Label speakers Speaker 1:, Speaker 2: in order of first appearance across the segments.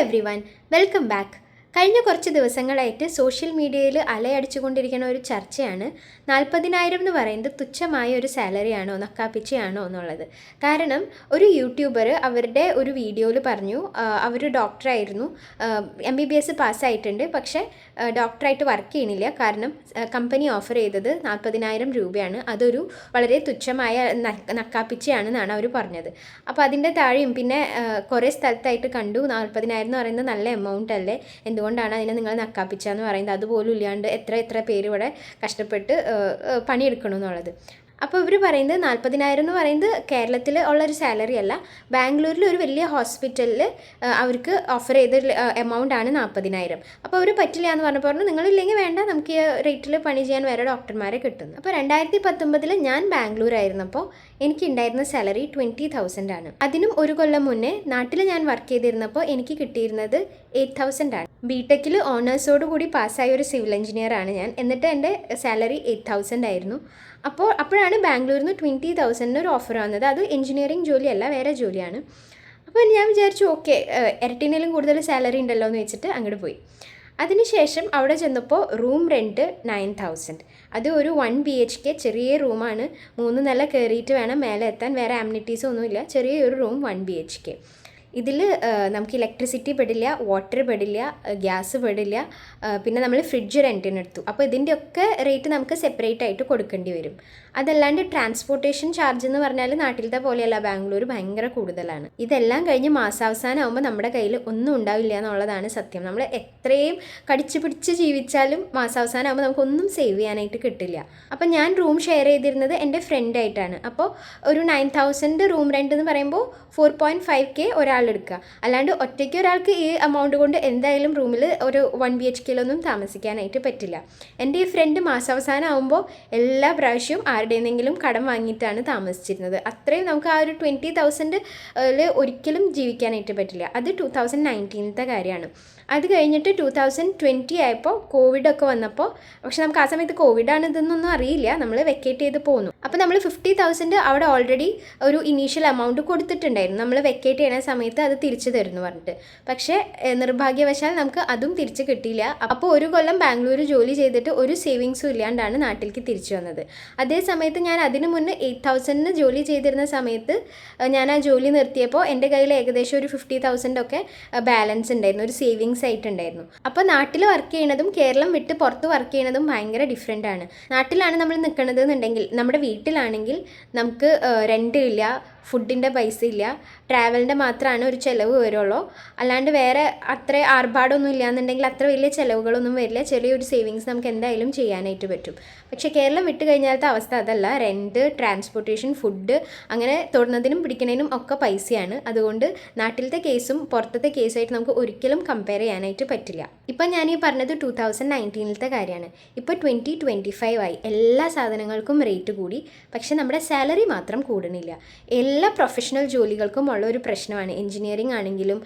Speaker 1: Every one, welcome back. കഴിഞ്ഞ കുറച്ച് ദിവസങ്ങളായിട്ട് സോഷ്യൽ മീഡിയയിൽ അലയടിച്ചുകൊണ്ടിരിക്കുന്ന ഒരു ചർച്ചയാണ് 40,000 എന്ന് പറയുന്നത് തുച്ഛമായ ഒരു സാലറിയാണോ നക്കാപ്പിച്ചയാണോ എന്നുള്ളത്. കാരണം ഒരു യൂട്യൂബർ അവരുടെ ഒരു വീഡിയോയിൽ പറഞ്ഞു, അവർ ഡോക്ടറായിരുന്നു, MBBS പാസ്സായിട്ടുണ്ട്, പക്ഷേ ഡോക്ടറായിട്ട് വർക്ക് ചെയ്യണില്ല. കാരണം കമ്പനി ഓഫർ ചെയ്തത് 40,000 രൂപയാണ്, അതൊരു വളരെ തുച്ഛമായ നക്കാപ്പിച്ചയാണെന്നാണ് അവർ പറഞ്ഞത്. അപ്പോൾ അതിൻ്റെ താഴെയും പിന്നെ കുറേ സ്ഥലത്തായിട്ട് കണ്ടു 40,000 എന്ന് പറയുന്നത് നല്ല എമൗണ്ട് അല്ലേ, എന്തുകൊണ്ടാണ് അതിനെ നിങ്ങൾ നക്കാപ്പിച്ചെന്ന് പറയുന്നത്, അതുപോലും ഇല്ലാണ്ട് എത്ര പേര് ഇവിടെ കഷ്ടപ്പെട്ട് പണിയെടുക്കണമെന്നുള്ളത്. അപ്പോൾ ഇവർ പറയുന്നത് 40,000 എന്ന് പറയുന്നത് കേരളത്തിൽ ഉള്ളൊരു സാലറി അല്ല, ബാംഗ്ലൂരിൽ ഒരു വലിയ ഹോസ്പിറ്റലിൽ അവർക്ക് ഓഫർ ചെയ്ത എമൗണ്ട് ആണ് 40,000. അപ്പോൾ അവർ പറ്റില്ല എന്ന് പറഞ്ഞു നിങ്ങളില്ലെങ്കിൽ വേണ്ട, നമുക്ക് ഈ റേറ്റിൽ പണി ചെയ്യാൻ വേറെ ഡോക്ടർമാരെ കിട്ടുന്നു. അപ്പോൾ 2019 ഞാൻ ബാംഗ്ലൂരായിരുന്നപ്പോൾ എനിക്കുണ്ടായിരുന്ന സാലറി 20,000 ആണ്. അതിനും ഒരു കൊല്ലം മുന്നേ നാട്ടിൽ ഞാൻ വർക്ക് ചെയ്തിരുന്നപ്പോൾ എനിക്ക് കിട്ടിയിരുന്നത് 8,000 ആണ്. ബിടെക്കിൽ ഓണേഴ്സോട് കൂടി പാസ്സായ ഒരു സിവിൽ എഞ്ചിനീയർ ആണ് ഞാൻ. എന്നിട്ട് എൻ്റെ സാലറി 8,000 ആയിരുന്നു. അപ്പോഴാണ് ബാംഗ്ലൂരിൽ നിന്ന് 20,000 ഒരു ഓഫർ വന്നത്. അത് എഞ്ചിനീയറിംഗ് ജോലിയല്ല, വേറെ ജോലിയാണ്. അപ്പോൾ ഞാൻ വിചാരിച്ചു ഓക്കെ, ഇരട്ടിനേലും കൂടുതൽ സാലറി ഉണ്ടല്ലോ എന്ന് വെച്ചിട്ട് അങ്ങോട്ട് പോയി. അതിനുശേഷം അവിടെ ചെന്നപ്പോൾ റൂം റെൻറ്റ് 9,000. അത് ഒരു 1 BHK ചെറിയ റൂമാണ്, 3 നില കയറിയിട്ട് വേണം മേലെ എത്താൻ, വേറെ ആമ്നിറ്റീസോ ഒന്നുമില്ല, ചെറിയൊരു റൂം 1 BHK. ഇതിൽ നമുക്ക് ഇലക്ട്രിസിറ്റി പെടില്ല, വാട്ടർ പെടില്ല, ഗ്യാസ് പെടില്ല, പിന്നെ നമ്മൾ ഫ്രിഡ്ജ് റെൻറ്റിനെടുത്തു. അപ്പോൾ ഇതിൻ്റെയൊക്കെ റേറ്റ് നമുക്ക് സെപ്പറേറ്റ് ആയിട്ട് കൊടുക്കേണ്ടി വരും. അതല്ലാണ്ട് ട്രാൻസ്പോർട്ടേഷൻ ചാർജ് എന്ന് പറഞ്ഞാൽ നാട്ടിലത്തെ പോലെയല്ല, ബാംഗ്ലൂർ ഭയങ്കര കൂടുതലാണ്. ഇതെല്ലാം കഴിഞ്ഞ് മാസാവസാനം ആകുമ്പോൾ നമ്മുടെ കയ്യിൽ ഒന്നും ഉണ്ടാവില്ല എന്നുള്ളതാണ് സത്യം. നമ്മൾ എത്രയും കടിച്ചു പിടിച്ച് ജീവിച്ചാലും മാസാവസാനം ആകുമ്പോൾ നമുക്കൊന്നും സേവ് ചെയ്യാനായിട്ട് കിട്ടില്ല. അപ്പം ഞാൻ റൂം ഷെയർ ചെയ്തിരുന്നത് എൻ്റെ ഫ്രണ്ടായിട്ടാണ്. അപ്പോൾ ഒരു 9,000 റൂം റെൻറ്റ് എന്ന് പറയുമ്പോൾ 4.5K ഒരാളെടുക്കുക. അല്ലാണ്ട് ഒറ്റയ്ക്ക് ഒരാൾക്ക് ഈ എമൗണ്ട് കൊണ്ട് എന്തായാലും റൂമിൽ ഒരു 1 BHKയിലൊന്നും താമസിക്കാനായിട്ട് പറ്റില്ല. എൻ്റെ ഈ ഫ്രണ്ട് മാസാവസാനം ആകുമ്പോൾ എല്ലാ പ്രാവശ്യവും ആരുടെയെങ്കിലും കടം വാങ്ങിയിട്ടാണ് താമസിച്ചിരുന്നത്. അത്രയും നമുക്ക് ആ ഒരു 20,000 ഒരിക്കലും ജീവിക്കാനായിട്ട് പറ്റില്ല. അത് 2019 കാര്യമാണ്. അത് കഴിഞ്ഞിട്ട് 2020 ആയപ്പോൾ കോവിഡൊക്കെ വന്നപ്പോൾ, പക്ഷെ നമുക്ക് ആ സമയത്ത് കോവിഡാണ് ഇതെന്നൊന്നും അറിയില്ല, നമ്മൾ വെക്കേറ്റ് ചെയ്ത് പോന്നു. അപ്പോൾ നമ്മൾ 50,000 അവിടെ ഓൾറെഡി ഒരു ഇനീഷ്യൽ എമൗണ്ട് കൊടുത്തിട്ടുണ്ടായിരുന്നു. നമ്മൾ വെക്കേറ്റ് ചെയ്യുന്ന സമയത്ത് അത് തിരിച്ചു തരുമെന്ന് പറഞ്ഞിട്ട്. പക്ഷേ നിർഭാഗ്യവശാൽ നമുക്ക് അതും തിരിച്ച് കിട്ടിയില്ല. അപ്പോൾ ഒരു കൊല്ലം ബാംഗ്ലൂർ ജോലി ചെയ്തിട്ട് ഒരു സേവിങ്സും ഇല്ലാണ്ടാണ് നാട്ടിലേക്ക് തിരിച്ചു വന്നത്. അതേ സമയത്ത് ഞാൻ അതിന് മുന്നേ 8,000 ജോലി ചെയ്തിരുന്ന സമയത്ത് ഞാൻ ആ ജോലി നിർത്തിയപ്പോൾ എൻ്റെ കയ്യിൽ ഏകദേശം ഒരു 50,000 ഒക്കെ ബാലൻസ് ഉണ്ടായിരുന്നു, ഒരു സേവിങ്സ് ആയിട്ടുണ്ടായിരുന്നു. അപ്പോൾ നാട്ടിൽ വർക്ക് ചെയ്യണതും കേരളം വിട്ട് പുറത്ത് വർക്ക് ചെയ്യണതും ഭയങ്കര ഡിഫറെൻ്റ് ആണ്. നാട്ടിലാണ് നമ്മൾ നിൽക്കുന്നത് എന്നുണ്ടെങ്കിൽ, നമ്മുടെ വീട്ടിലാണെങ്കിൽ നമുക്ക് റെൻ്റ് ഇല്ല, ഫുഡിൻ്റെ പൈസ ഇല്ല, ട്രാവലിൻ്റെ മാത്രമാണ് ഒരു ചിലവ് വരുള്ളൂ. അല്ലാണ്ട് വേറെ അത്ര ആർഭാടമൊന്നും ഇല്ലയെന്നുണ്ടെങ്കിൽ അത്ര വലിയ ചിലവുകളൊന്നും വരില്ല, ചെറിയൊരു സേവിങ്സ് നമുക്ക് എന്തായാലും ചെയ്യാനായിട്ട് പറ്റും. പക്ഷേ കേരളം വിട്ട് കഴിഞ്ഞാലത്തെ അവസ്ഥ അതല്ല. റെൻറ്റ്, ട്രാൻസ്പോർട്ടേഷൻ, ഫുഡ്, അങ്ങനെ തൊടുന്നതിനും പിടിക്കുന്നതിനും ഒക്കെ പൈസയാണ്. അതുകൊണ്ട് നാട്ടിലത്തെ കേസും പുറത്തത്തെ കേസായിട്ട് നമുക്ക് ഒരിക്കലും കമ്പയർ ചെയ്യാനായിട്ട് പറ്റില്ല. ഇപ്പം ഞാൻ ഈ പറഞ്ഞത് 2019 കാര്യമാണ്. ഇപ്പോൾ 2025 ആയി, എല്ലാ സാധനങ്ങൾക്കും റേറ്റ് കൂടി, പക്ഷേ നമ്മുടെ സാലറി മാത്രം കൂടുന്നില്ല. എല്ലാ പ്രൊഫഷണൽ ജോലികൾക്കും ഉള്ള ഒരു പ്രശ്നമാണ്. എഞ്ചിനീയറിംഗ് ആണെങ്കിലും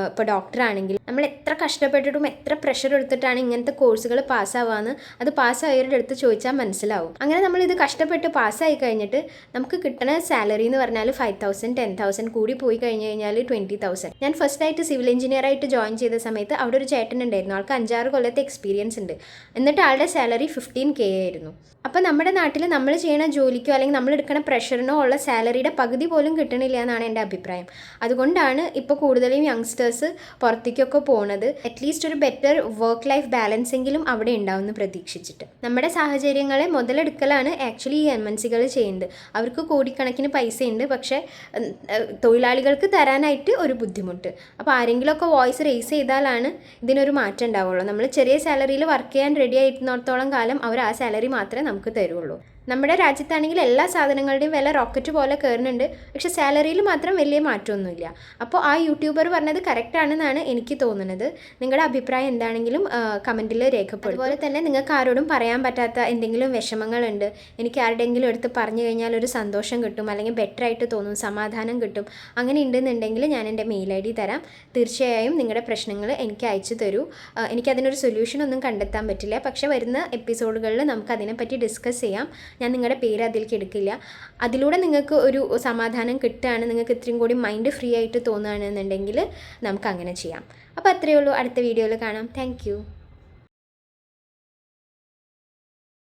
Speaker 1: ഇപ്പോൾ ഡോക്ടർ ആണെങ്കിലും നമ്മൾ എത്ര കഷ്ടപ്പെട്ടിട്ടും എത്ര പ്രഷർ എടുത്തിട്ടാണ് ഇങ്ങനത്തെ കോഴ്സുകൾ പാസ്സാവാന്ന് അത് പാസ്സായവരുടെ അടുത്ത് ചോദിച്ചാൽ മനസ്സിലാവും. അങ്ങനെ നമ്മളിത് കഷ്ടപ്പെട്ട് പാസ്സായി കഴിഞ്ഞിട്ട് നമുക്ക് കിട്ടുന്ന സാലറി എന്ന് പറഞ്ഞാൽ 5,000, 10,000, കൂടി പോയി കഴിഞ്ഞ് കഴിഞ്ഞാൽ 20,000. ഞാൻ ഫസ്റ്റായിട്ട് സിവിൽ എഞ്ചിനീയർ ആയിട്ട് ജോയിൻ ചെയ്ത സമയത്ത് അവിടെ ഒരു ചേട്ടൻ ഉണ്ടായിരുന്നു, ആൾക്ക് 5-6 കൊല്ലത്തെ എക്സ്പീരിയൻസ് ഉണ്ട്. എന്നിട്ട് ആളുടെ സാലറി 15K ആയിരുന്നു. അപ്പോൾ നമ്മുടെ നാട്ടിൽ നമ്മൾ ചെയ്യുന്ന ജോലിക്കോ അല്ലെങ്കിൽ നമ്മൾ എടുക്കുന്ന പ്രഷറിനോ ഉള്ള സാലറിയുടെ പകുതി പോലും കിട്ടണില്ല എന്നാണ് എൻ്റെ അഭിപ്രായം. അതുകൊണ്ടാണ് ഇപ്പോൾ കൂടുതലും യങ്സ്റ്റേഴ്സ് പുറത്തേക്കൊക്കെ പോകുന്നത്. അറ്റ്ലീസ്റ്റ് ഒരു ബെറ്റർ വർക്ക് ലൈഫ് ബാലൻസ് എങ്കിലും അവിടെ ഉണ്ടാവുമെന്ന് പ്രതീക്ഷിച്ചിട്ട്. നമ്മുടെ സാഹചര്യങ്ങളെ മുതലെടുക്കലാണ് ആക്ച്വലി ഈ MNCകൾ ചെയ്യുന്നത്. അവർക്ക് കോടിക്കണക്കിന് പൈസയുണ്ട്, പക്ഷേ തൊഴിലാളികൾക്ക് തരാനായിട്ട് ഒരു ബുദ്ധിമുട്ട്. അപ്പോൾ ആരെങ്കിലുമൊക്കെ വോയിസ് റേസ് ചെയ്താലാണ് ഇതിനൊരു മാറ്റം ഉണ്ടാവുള്ളൂ. നമ്മൾ ചെറിയ സാലറിയിൽ വർക്ക് ചെയ്യാൻ റെഡി ആയിരുന്നിടത്തോളം കാലം അവർ ആ സാലറി മാത്രമേ നമുക്ക് തരുള്ളൂ. നമ്മുടെ രാജ്യത്താണെങ്കിൽ എല്ലാ സാധനങ്ങളുടെയും വില റോക്കറ്റ് പോലെ കയറുന്നുണ്ട്, പക്ഷെ സാലറിയിൽ മാത്രം വലിയ മാറ്റമൊന്നുമില്ല. അപ്പോൾ ആ യൂട്യൂബർ പറഞ്ഞത് കറക്റ്റ് ആണെന്നാണ് എനിക്ക് തോന്നുന്നത്. നിങ്ങളുടെ അഭിപ്രായം എന്താണെങ്കിലും കമൻറ്റിൽ രേഖപ്പെടുത്തും. അതുപോലെ തന്നെ നിങ്ങൾക്ക് ആരോടും പറയാൻ പറ്റാത്ത എന്തെങ്കിലും വിഷമങ്ങളുണ്ട്, എനിക്ക് ആരുടെയെങ്കിലും എടുത്ത് പറഞ്ഞു കഴിഞ്ഞാൽ ഒരു സന്തോഷം കിട്ടും, അല്ലെങ്കിൽ ബെറ്റർ ആയിട്ട് തോന്നും, സമാധാനം കിട്ടും, അങ്ങനെ ഉണ്ടെന്നുണ്ടെങ്കിൽ ഞാൻ എൻ്റെ മെയിൽ ID തരാം. തീർച്ചയായും നിങ്ങളുടെ പ്രശ്നങ്ങൾ എനിക്ക് അയച്ചു തരൂ. എനിക്കതിനൊരു സൊല്യൂഷൻ ഒന്നും കണ്ടെത്താൻ പറ്റില്ല, പക്ഷേ വരുന്ന എപ്പിസോഡുകളിൽ നമുക്കതിനെപ്പറ്റി ഡിസ്കസ് ചെയ്യാം. ഞാൻ നിങ്ങളുടെ പേര് അതിലേക്ക് എടുക്കില്ല. അതിലൂടെ നിങ്ങൾക്ക് ഒരു സമാധാനം കിട്ടുകയാണ്, നിങ്ങൾക്ക് ഇത്രയും കൂടി മൈൻഡ് ഫ്രീ ആയിട്ട് തോന്നുകയാണെന്നുണ്ടെങ്കിൽ നമുക്ക് അങ്ങനെ ചെയ്യാം. അപ്പോൾ അത്രയേ ഉള്ളൂ. അടുത്ത വീഡിയോയിൽ കാണാം. താങ്ക്